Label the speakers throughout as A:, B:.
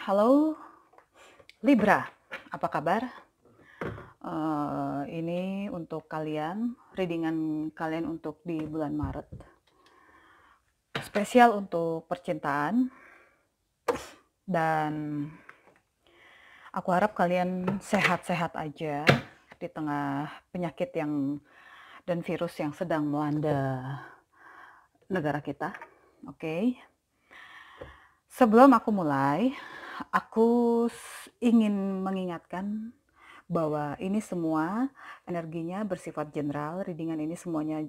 A: Halo Libra, apa kabar? Ini untuk kalian, readingan kalian untuk di bulan Maret. Spesial untuk percintaan. Dan aku harap kalian sehat-sehat aja di tengah penyakit dan virus yang sedang melanda negara kita. Oke. Sebelum aku mulai, aku ingin mengingatkan bahwa ini semua energinya bersifat general, readingan ini semuanya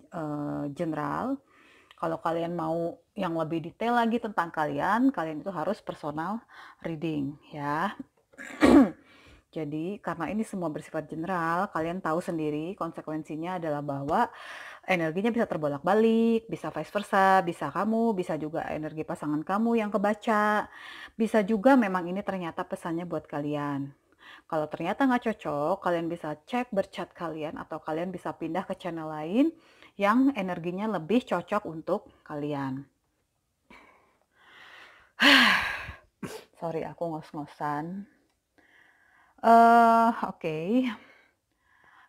A: general. Kalau kalian mau yang lebih detail lagi tentang kalian itu harus personal reading ya. Jadi karena ini semua bersifat general, kalian tahu sendiri konsekuensinya adalah bahwa energinya bisa terbolak-balik, bisa vice versa, bisa kamu, bisa juga energi pasangan kamu yang kebaca, bisa juga memang ini ternyata pesannya buat kalian. Kalau ternyata nggak cocok, kalian bisa cek berchat kalian atau kalian bisa pindah ke channel lain yang energinya lebih cocok untuk kalian. Sorry, aku ngos-ngosan. Oke.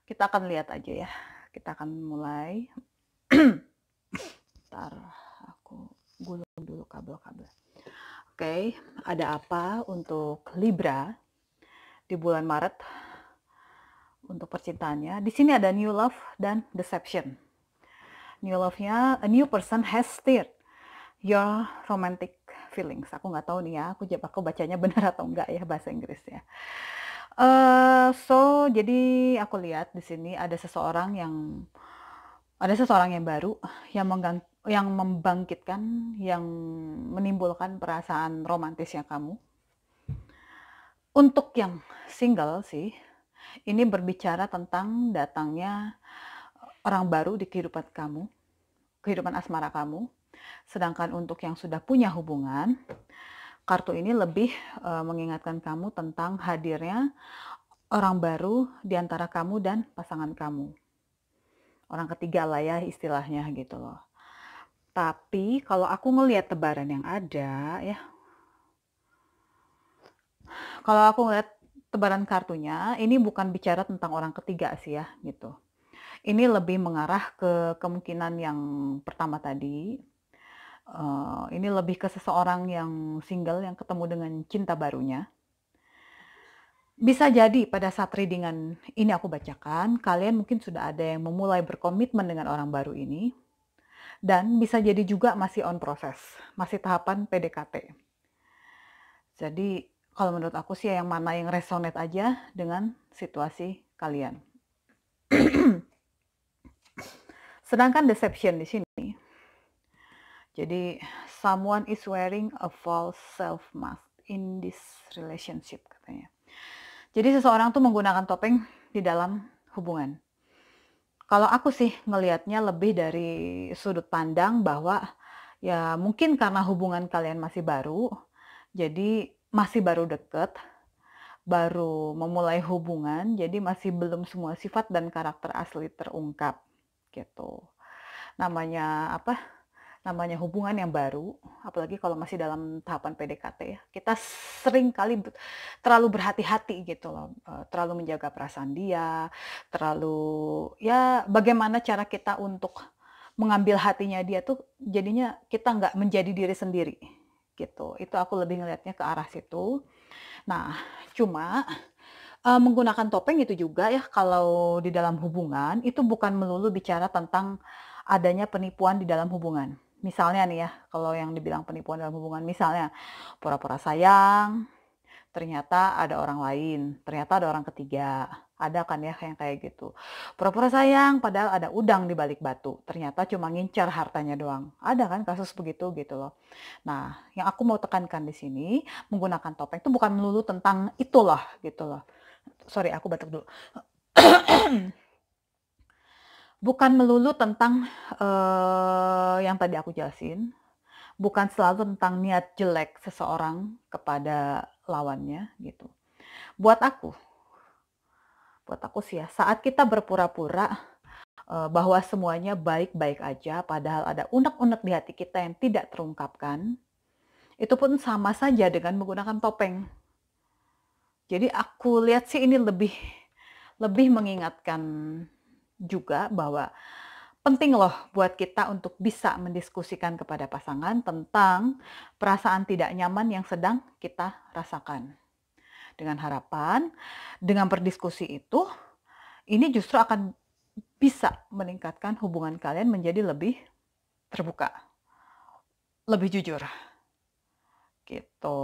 A: Kita akan lihat aja ya. Kita akan mulai. Ntar aku gulung dulu kabel-kabel. Oke, ada apa untuk Libra di bulan Maret untuk percintaannya? Di sini ada new love dan deception. New love-nya, a new person has stirred your romantic feelings. Aku nggak tahu nih ya, aku bacanya benar atau enggak ya bahasa Inggrisnya. Jadi aku lihat di sini ada seseorang yang baru yang membangkitkan, yang menimbulkan perasaan romantisnya kamu. Untuk yang single sih, ini berbicara tentang datangnya orang baru di kehidupan kamu, kehidupan asmara kamu. Sedangkan untuk yang sudah punya hubungan, kartu ini lebih mengingatkan kamu tentang hadirnya orang baru di antara kamu dan pasangan kamu. Orang ketiga lah ya istilahnya gitu loh. Tapi kalau aku ngelihat tebaran yang ada ya, kalau aku ngelihat tebaran kartunya, ini bukan bicara tentang orang ketiga sih ya gitu. Ini lebih mengarah ke kemungkinan yang pertama tadi. Ini lebih ke seseorang yang single yang ketemu dengan cinta barunya. Bisa jadi pada saat readingan ini aku bacakan, kalian mungkin sudah ada yang memulai berkomitmen dengan orang baru ini. Dan bisa jadi juga masih on proses, masih tahapan PDKT. Jadi kalau menurut aku sih yang mana yang resonate aja dengan situasi kalian. Sedangkan deception di sini, jadi someone is wearing a false self mask in this relationship katanya. Jadi seseorang tuh menggunakan topeng di dalam hubungan. Kalau aku sih ngelihatnya lebih dari sudut pandang bahwa ya mungkin karena hubungan kalian masih baru, jadi masih baru deket, baru memulai hubungan, jadi masih belum semua sifat dan karakter asli terungkap gitu. Namanya apa? Namanya hubungan yang baru, apalagi kalau masih dalam tahapan PDKT ya, kita sering kali terlalu berhati-hati gitu loh, terlalu menjaga perasaan dia, terlalu ya bagaimana cara kita untuk mengambil hatinya dia tuh jadinya kita nggak menjadi diri sendiri gitu. Itu aku lebih ngelihatnya ke arah situ. Nah, cuma menggunakan topeng itu juga ya kalau di dalam hubungan itu bukan melulu bicara tentang adanya penipuan di dalam hubungan. Misalnya nih ya, kalau yang dibilang penipuan dalam hubungan, misalnya pura-pura sayang, ternyata ada orang lain, ternyata ada orang ketiga. Ada kan ya yang kayak gitu. Pura-pura sayang padahal ada udang di balik batu. Ternyata cuma ngincar hartanya doang. Ada kan kasus begitu gitu loh. Nah, yang aku mau tekankan di sini, menggunakan topeng itu bukan melulu tentang itulah gitu loh. Sorry, aku batuk dulu. Bukan melulu tentang yang tadi aku jelasin. Bukan selalu tentang niat jelek seseorang kepada lawannya gitu. Buat aku sih ya, saat kita berpura-pura bahwa semuanya baik-baik aja, padahal ada unek-unek di hati kita yang tidak terungkapkan, Itu pun sama saja dengan menggunakan topeng. Jadi aku lihat sih ini lebih mengingatkan juga bahwa penting loh buat kita untuk bisa mendiskusikan kepada pasangan tentang perasaan tidak nyaman yang sedang kita rasakan. Dengan harapan, dengan berdiskusi itu, ini justru akan bisa meningkatkan hubungan kalian menjadi lebih terbuka, lebih jujur, gitu.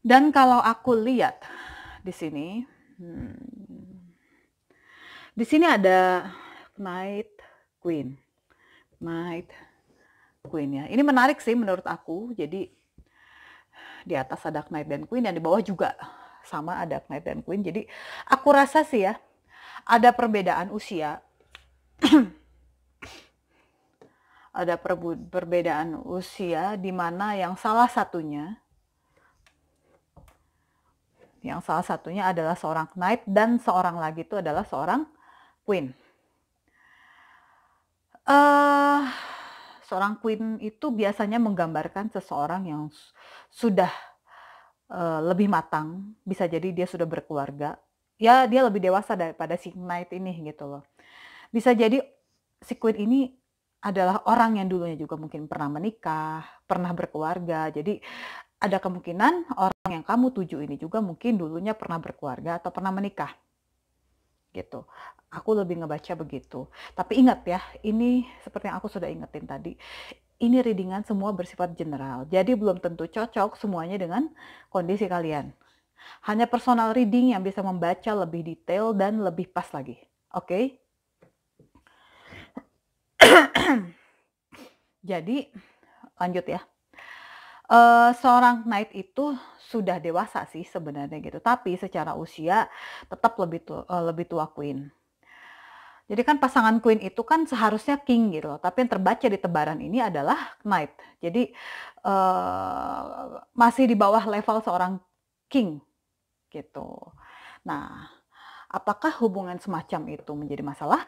A: Dan kalau aku lihat di sini, di sini ada Knight Queen, Knight Queen ya. Ini menarik sih menurut aku. Jadi di atas ada Knight dan Queen, dan di bawah juga sama ada Knight dan Queen. Jadi aku rasa sih ya, ada perbedaan usia. Ada perbedaan usia di mana yang salah satunya adalah seorang Knight dan seorang lagi itu adalah seorang Queen. Seorang Queen itu biasanya menggambarkan seseorang yang sudah lebih matang, bisa jadi dia sudah berkeluarga. Ya, dia lebih dewasa daripada si Knight ini gitu loh. Bisa jadi si Queen ini adalah orang yang dulunya juga mungkin pernah menikah, pernah berkeluarga. Jadi ada kemungkinan orang yang kamu tuju ini juga mungkin dulunya pernah berkeluarga atau pernah menikah. Gitu. Aku lebih ngebaca begitu. Tapi ingat ya, ini seperti yang aku sudah ingetin tadi, ini readingan semua bersifat general. Jadi belum tentu cocok semuanya dengan kondisi kalian. Hanya personal reading yang bisa membaca lebih detail dan lebih pas lagi. Oke? Jadi, lanjut ya. Seorang Knight itu sudah dewasa sih sebenarnya gitu, tapi secara usia tetap lebih tua Queen. Jadi kan pasangan Queen itu kan seharusnya King gitu loh, tapi yang terbaca di tebaran ini adalah Knight. Jadi masih di bawah level seorang King gitu. Nah, apakah hubungan semacam itu menjadi masalah?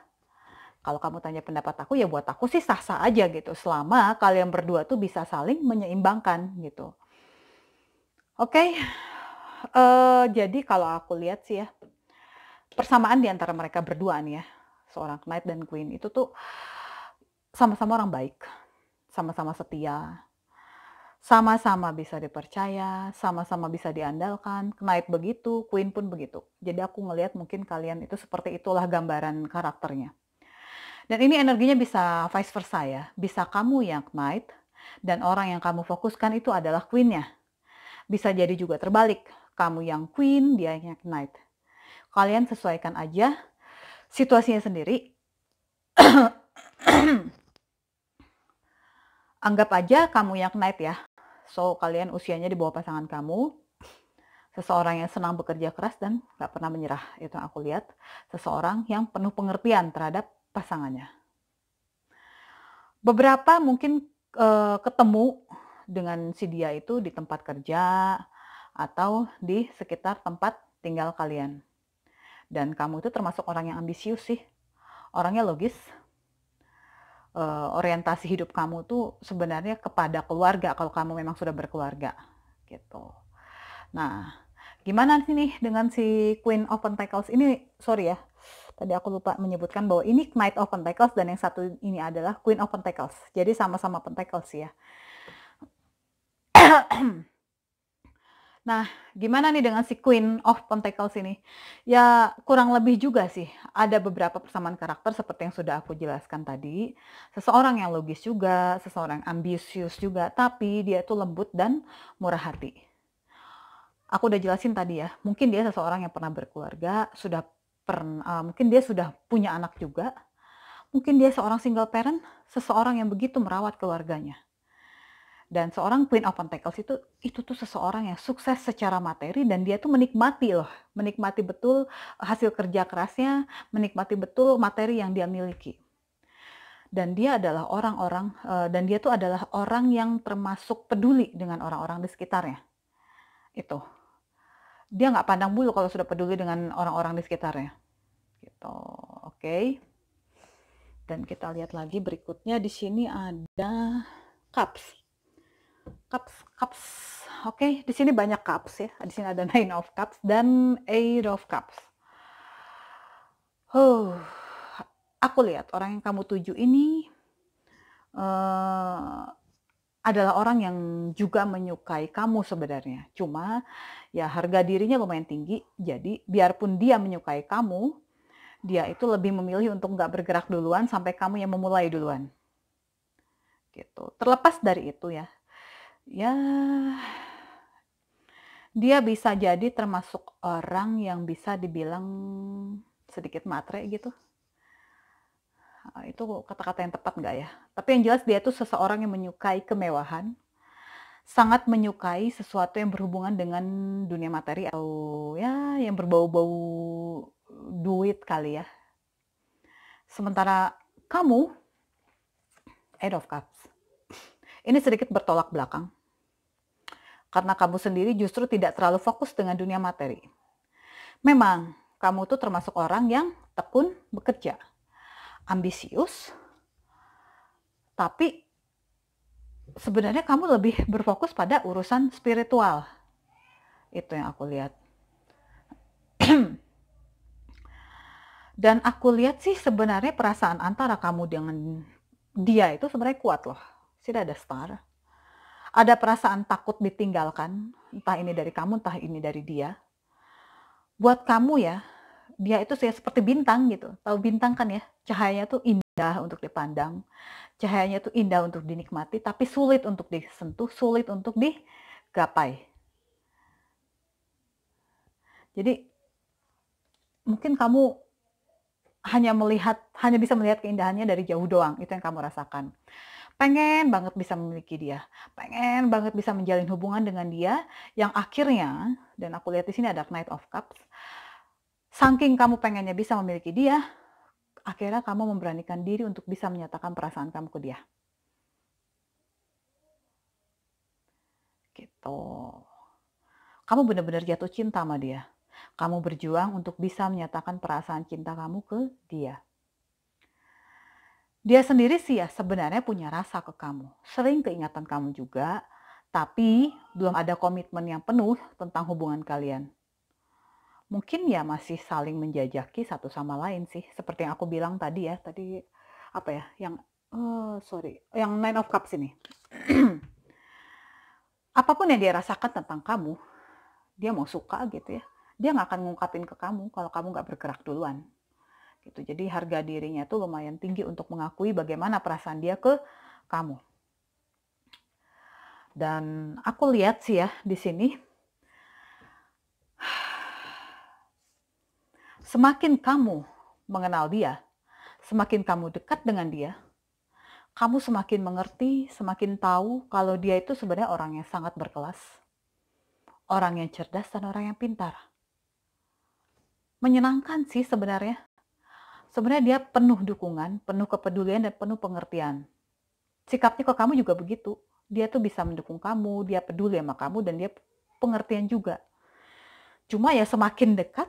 A: Kalau kamu tanya pendapat aku, ya buat aku sih sah-sah aja gitu, selama kalian berdua tuh bisa saling menyeimbangkan gitu. Oke, jadi kalau aku lihat sih ya, persamaan di antara mereka berdua nih ya, seorang Knight dan Queen itu tuh sama-sama orang baik, sama-sama setia, sama-sama bisa dipercaya, sama-sama bisa diandalkan. Knight begitu, Queen pun begitu. Jadi aku ngelihat mungkin kalian itu seperti itulah gambaran karakternya. Dan ini energinya bisa vice versa ya. Bisa kamu yang Knight dan orang yang kamu fokuskan itu adalah Queen-nya. Bisa jadi juga terbalik. Kamu yang Queen, dia yang Knight. Kalian sesuaikan aja situasinya sendiri. Anggap aja kamu yang Knight ya. So, kalian usianya di bawah pasangan kamu. Seseorang yang senang bekerja keras dan gak pernah menyerah. Itu yang aku lihat. Seseorang yang penuh pengertian terhadap pasangannya. Beberapa mungkin ketemu dengan si dia itu di tempat kerja atau di sekitar tempat tinggal kalian. Dan kamu itu termasuk orang yang ambisius sih. Orangnya logis. Orientasi hidup kamu tuh sebenarnya kepada keluarga kalau kamu memang sudah berkeluarga gitu. Nah, gimana sih nih dengan si Queen of Pentacles ini? Sorry ya, tadi aku lupa menyebutkan bahwa ini Knight of Pentacles dan yang satu ini adalah Queen of Pentacles. Jadi sama-sama Pentacles ya. Nah, gimana nih dengan si Queen of Pentacles ini? Ya, kurang lebih juga sih. Ada beberapa persamaan karakter seperti yang sudah aku jelaskan tadi. Seseorang yang logis juga, seseorang ambisius juga, tapi dia itu lembut dan murah hati. Aku udah jelasin tadi ya, mungkin dia seseorang yang pernah berkeluarga, mungkin dia sudah punya anak juga, mungkin dia seorang single parent, seseorang yang begitu merawat keluarganya. Dan seorang Queen of Pentacles itu tuh seseorang yang sukses secara materi dan dia tuh menikmati loh, menikmati betul hasil kerja kerasnya, menikmati betul materi yang dia miliki. Dan dia adalah dan dia tuh adalah orang yang termasuk peduli dengan orang-orang di sekitarnya. Itu. Dia nggak pandang bulu kalau sudah peduli dengan orang-orang di sekitarnya. Gitu. Oke. Dan kita lihat lagi berikutnya di sini ada cups. Cups. Oke, di sini banyak cups ya. Di sini ada nine of cups dan eight of cups. Aku lihat orang yang kamu tuju ini adalah orang yang juga menyukai kamu sebenarnya. Cuma ya harga dirinya lumayan tinggi. Jadi biarpun dia menyukai kamu, dia itu lebih memilih untuk nggak bergerak duluan sampai kamu yang memulai duluan. Gitu. Terlepas dari itu ya, dia bisa jadi termasuk orang yang bisa dibilang sedikit matre gitu. Itu kata-kata yang tepat nggak ya? Tapi yang jelas dia tuh seseorang yang menyukai kemewahan, sangat menyukai sesuatu yang berhubungan dengan dunia materi atau ya yang berbau-bau duit kali ya. Sementara kamu, Eight of Cups, ini sedikit bertolak belakang. Karena kamu sendiri justru tidak terlalu fokus dengan dunia materi. Memang, kamu tuh termasuk orang yang tekun bekerja, ambisius, tapi sebenarnya kamu lebih berfokus pada urusan spiritual. Itu yang aku lihat. Dan aku lihat sih sebenarnya perasaan antara kamu dengan dia itu sebenarnya kuat loh. Sudah ada star. Ada perasaan takut ditinggalkan, entah ini dari kamu, entah ini dari dia. Buat kamu ya, dia itu seperti bintang gitu. Tahu bintang kan ya? Cahayanya tuh indah untuk dipandang. Cahayanya tuh indah untuk dinikmati, tapi sulit untuk disentuh, sulit untuk digapai. Jadi mungkin kamu hanya bisa melihat keindahannya dari jauh doang, itu yang kamu rasakan. Pengen banget bisa memiliki dia, pengen banget bisa menjalin hubungan dengan dia, yang akhirnya, dan aku lihat di sini ada Knight of Cups, saking kamu pengennya bisa memiliki dia, akhirnya kamu memberanikan diri untuk bisa menyatakan perasaan kamu ke dia. Gitu. Kamu benar-benar jatuh cinta sama dia. Kamu berjuang untuk bisa menyatakan perasaan cinta kamu ke dia. Dia sendiri sih ya sebenarnya punya rasa ke kamu. Sering keingatan kamu juga, tapi belum ada komitmen yang penuh tentang hubungan kalian. Mungkin ya masih saling menjajaki satu sama lain sih. Seperti yang aku bilang tadi ya. Tadi apa ya? Yang Nine of Cups ini. Apapun yang dia rasakan tentang kamu, dia mau suka gitu ya. Dia nggak akan ngungkapin ke kamu kalau kamu nggak bergerak duluan. Gitu. Jadi harga dirinya tuh lumayan tinggi untuk mengakui bagaimana perasaan dia ke kamu. Dan aku lihat sih ya di sini, semakin kamu mengenal dia, semakin kamu dekat dengan dia, kamu semakin mengerti, semakin tahu kalau dia itu sebenarnya orang yang sangat berkelas, orang yang cerdas dan orang yang pintar. Menyenangkan sih sebenarnya. Sebenarnya dia penuh dukungan, penuh kepedulian, dan penuh pengertian. Sikapnya ke kamu juga begitu. Dia tuh bisa mendukung kamu, dia peduli sama kamu, dan dia pengertian juga. Cuma ya semakin dekat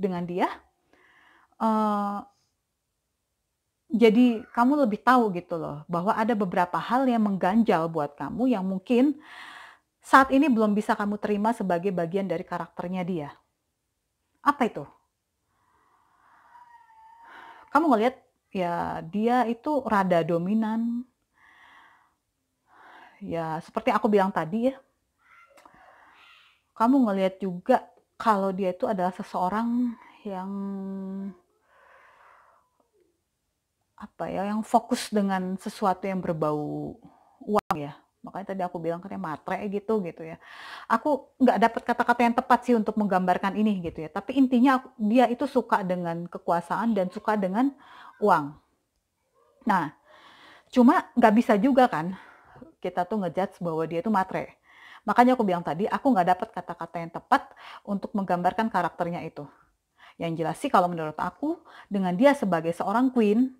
A: dengan dia, jadi kamu lebih tahu gitu loh, bahwa ada beberapa hal yang mengganjal buat kamu yang mungkin saat ini belum bisa kamu terima sebagai bagian dari karakternya dia. Apa itu? Kamu ngelihat ya dia itu rada dominan. Ya seperti aku bilang tadi ya. Kamu ngelihat juga kalau dia itu adalah seseorang yang yang fokus dengan sesuatu yang berbau uang ya. Makanya tadi aku bilang katanya matre gitu ya. Aku nggak dapat kata-kata yang tepat sih untuk menggambarkan ini gitu ya. Tapi intinya dia itu suka dengan kekuasaan dan suka dengan uang. Nah, cuma nggak bisa juga kan kita tuh ngejudge bahwa dia itu matre. Makanya aku bilang tadi, aku nggak dapat kata-kata yang tepat untuk menggambarkan karakternya itu. Yang jelas sih kalau menurut aku, dengan dia sebagai seorang queen,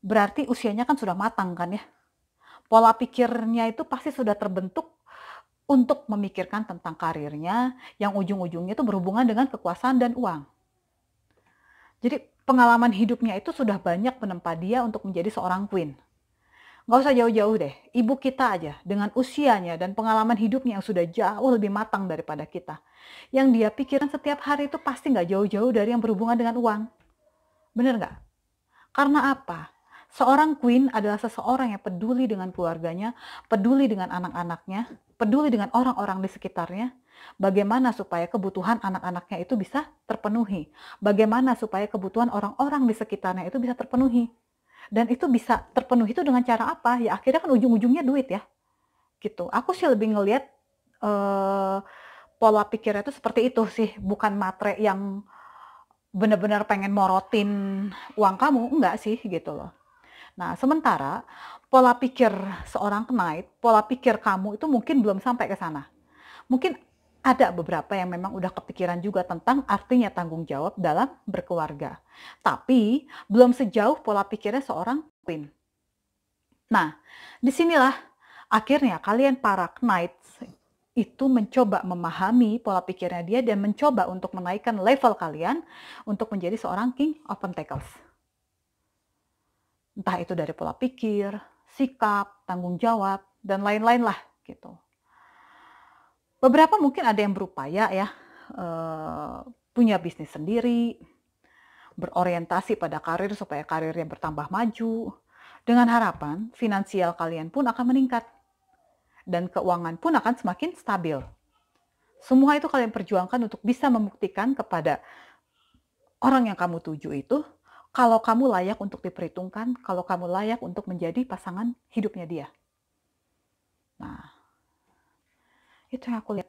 A: berarti usianya kan sudah matang kan ya. Pola pikirnya itu pasti sudah terbentuk untuk memikirkan tentang karirnya, yang ujung-ujungnya itu berhubungan dengan kekuasaan dan uang. Jadi pengalaman hidupnya itu sudah banyak menempa dia untuk menjadi seorang queen. Nggak usah jauh-jauh deh, ibu kita aja dengan usianya dan pengalaman hidupnya yang sudah jauh lebih matang daripada kita. Yang dia pikirkan setiap hari itu pasti nggak jauh-jauh dari yang berhubungan dengan uang. Bener nggak? Karena apa? Seorang queen adalah seseorang yang peduli dengan keluarganya, peduli dengan anak-anaknya, peduli dengan orang-orang di sekitarnya. Bagaimana supaya kebutuhan anak-anaknya itu bisa terpenuhi? Bagaimana supaya kebutuhan orang-orang di sekitarnya itu bisa terpenuhi? Dan itu bisa terpenuhi itu dengan cara apa? Ya akhirnya kan ujung-ujungnya duit ya, gitu. Aku sih lebih ngelihat eh, pola pikirnya itu seperti itu sih, bukan matre yang benar-benar pengen morotin uang kamu, enggak sih gitu loh. Nah, sementara pola pikir seorang knight, pola pikir kamu itu mungkin belum sampai ke sana. Mungkin ada beberapa yang memang udah kepikiran juga tentang artinya tanggung jawab dalam berkeluarga. Tapi belum sejauh pola pikirnya seorang queen. Nah, disinilah akhirnya kalian para knights itu mencoba memahami pola pikirnya dia dan mencoba untuk menaikkan level kalian untuk menjadi seorang king of pentacles. Entah itu dari pola pikir, sikap, tanggung jawab, dan lain-lain lah gitu. Beberapa mungkin ada yang berupaya ya, punya bisnis sendiri, berorientasi pada karir supaya karirnya bertambah maju, dengan harapan finansial kalian pun akan meningkat, dan keuangan pun akan semakin stabil. Semua itu kalian perjuangkan untuk bisa membuktikan kepada orang yang kamu tuju itu, kalau kamu layak untuk diperhitungkan, kalau kamu layak untuk menjadi pasangan hidupnya dia. Nah, itu yang aku lihat.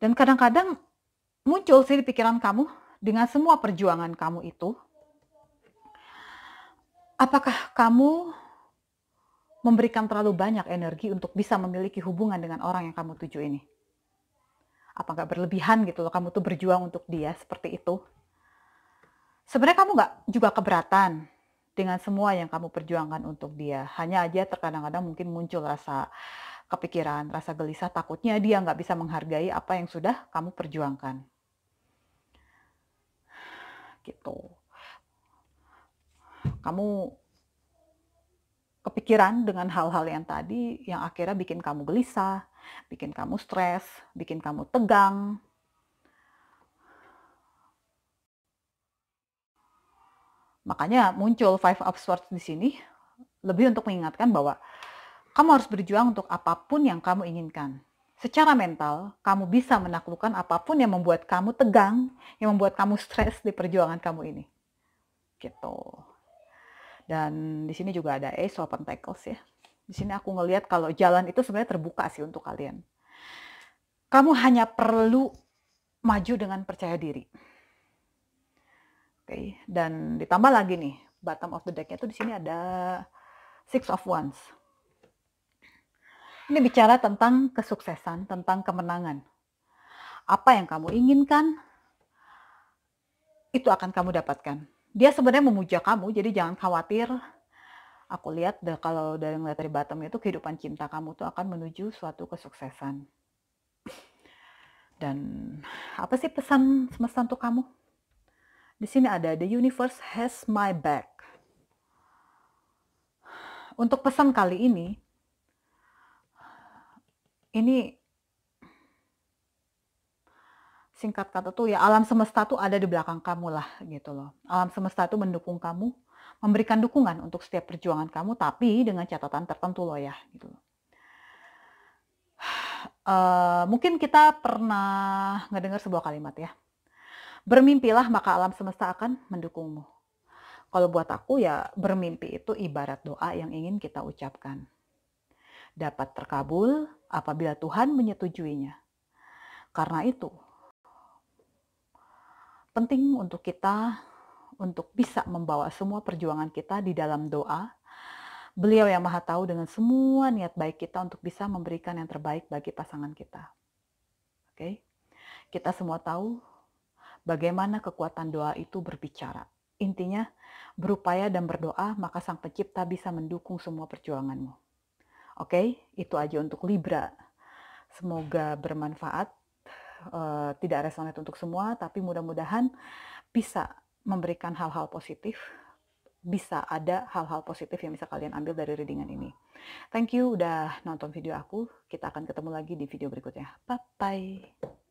A: Dan kadang-kadang muncul sih di pikiran kamu, dengan semua perjuangan kamu itu, apakah kamu memberikan terlalu banyak energi untuk bisa memiliki hubungan dengan orang yang kamu tuju ini? Apa nggak berlebihan gitu loh, kamu tuh berjuang untuk dia seperti itu? Sebenarnya kamu nggak juga keberatan dengan semua yang kamu perjuangkan untuk dia. Hanya aja terkadang-kadang mungkin muncul rasa kepikiran, rasa gelisah, takutnya dia nggak bisa menghargai apa yang sudah kamu perjuangkan. Gitu. Kamu kepikiran dengan hal-hal yang tadi yang akhirnya bikin kamu gelisah, bikin kamu stres, bikin kamu tegang. Makanya muncul Five of Swords di sini lebih untuk mengingatkan bahwa kamu harus berjuang untuk apapun yang kamu inginkan. Secara mental, kamu bisa menaklukkan apapun yang membuat kamu tegang, yang membuat kamu stres di perjuangan kamu ini. Gitu. Dan di sini juga ada Ace of Pentacles ya. Di sini aku ngelihat kalau jalan itu sebenarnya terbuka sih untuk kalian. Kamu hanya perlu maju dengan percaya diri. Oke, dan ditambah lagi nih, bottom of the deck-nya tuh di sini ada Six of Wands. Ini bicara tentang kesuksesan, tentang kemenangan. Apa yang kamu inginkan, itu akan kamu dapatkan. Dia sebenarnya memuja kamu, jadi jangan khawatir. Aku lihat kalau dari ngeliat dari bottom itu kehidupan cinta kamu tuh akan menuju suatu kesuksesan. Dan apa sih pesan semesta untuk kamu? Di sini ada the universe has my back. Untuk pesan kali ini singkat kata tuh ya alam semesta tuh ada di belakang kamu lah gitu loh. Alam semesta tuh mendukung kamu, memberikan dukungan untuk setiap perjuangan kamu, tapi dengan catatan tertentu loh ya gitu loh. Mungkin kita pernah ngedengar sebuah kalimat ya. Bermimpilah maka alam semesta akan mendukungmu. Kalau buat aku ya bermimpi itu ibarat doa yang ingin kita ucapkan. Dapat terkabul apabila Tuhan menyetujuinya. Karena itu, penting untuk kita untuk bisa membawa semua perjuangan kita di dalam doa. Beliau yang Maha Tahu dengan semua niat baik kita untuk bisa memberikan yang terbaik bagi pasangan kita. Oke? Kita semua tahu bagaimana kekuatan doa itu berbicara. Intinya, berupaya dan berdoa, maka Sang Pencipta bisa mendukung semua perjuanganmu. Oke? Itu aja untuk Libra. Semoga bermanfaat tidak resonate untuk semua, tapi mudah-mudahan bisa memberikan hal-hal positif, bisa ada hal-hal positif yang bisa kalian ambil dari readingan ini. Thank you udah nonton video aku, kita akan ketemu lagi di video berikutnya. Bye-bye.